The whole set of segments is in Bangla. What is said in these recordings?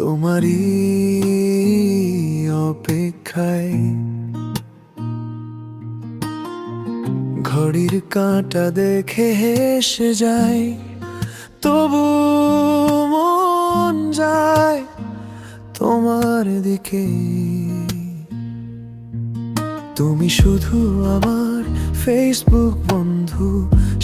তোমারই অপেক্ষায় ঘড়ির কাঁটা দেখে হেসে যায়, তবু মন যায় তোমার দিকে। তুমি শুধু আমার ফেসবুক বন্ধু,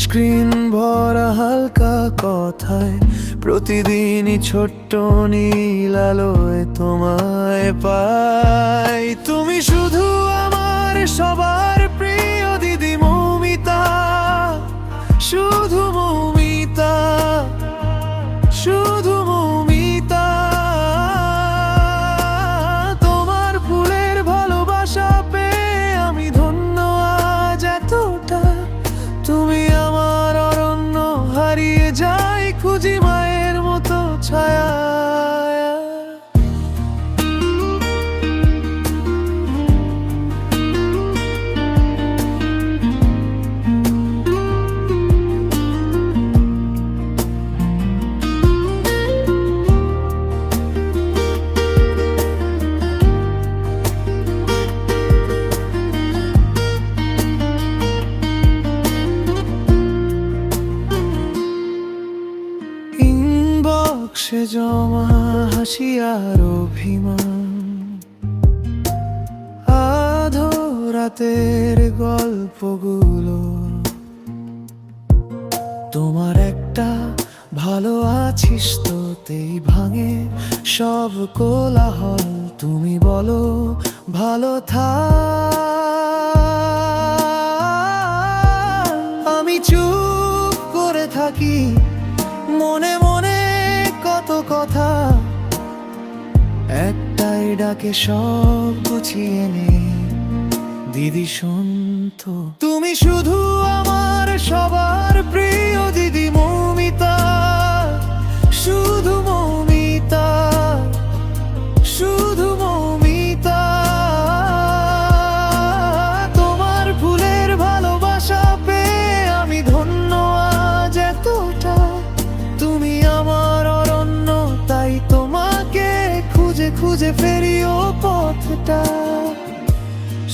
স্ক্রিন ভরা হালকা কথায়, প্রতিদিনই ছোট্ট নীল আলোয় তোমায় পাই। তুমি শুধু আমার সবার প্রিয় দিদি মৌমিতা, শুধু মৌমিতা, শুধু মৌমিতা। তোমার ফুলের ভালোবাসা পেয়ে আমি ধন্য আজ এতটা। তুমি আমার অরণ্য, হারিয়ে যাই খুঁজি মায়ের মতো ছায়া। ইনবক্সে জমা হাসি আর অভিমান, আধো রাতের গল্পগুলো, তোমার একটা ভালো আছিস তোতেই ভাঙে সব কোলাহল। তুমি বলো ভালো থাক, আমি চুপ করে থাকি, মনে মনে কত কথা, একটাই ডাকে সব গুছিয়ে নে। দিদি শুনতো, তুমি শুধু আমার সবার প্রিয় দিদি মৌমিতা, শুধু মৌমিতা, শুধু মৌমিতা। তোমার ফুলের ভালোবাসা পেয়ে আমি ধন্য আজ এতটা। তুমি আমার অরণ্য, তাই তোমাকে খুঁজে খুঁজে ফেরিও পথটা।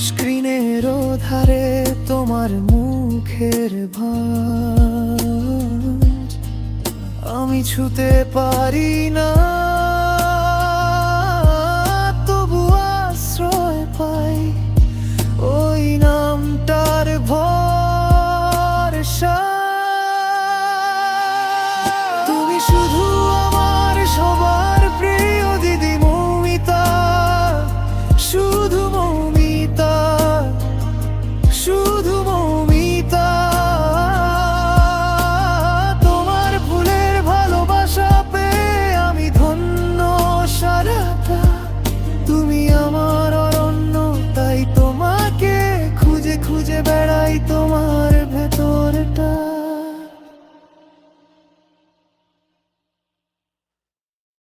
স্ক্রিনের ধারে তোমার মুখের ভাঁজ আমি ছুতে পারি না, তবু আশ্রয় পাই ওই নামটার ভরসা। তুমি শুধু আমার সবার প্রিয় দিদি মৌমিতা, শুধু মৌমিতা, শুধু মৌমিতা। তোমার ফুলের ভালোবাসা পেয়ে আমি ধন্য সারাটা। তুমি আমার অরণ্য, তাই তোমাকে খুঁজে খুঁজে বেড়াই তোমার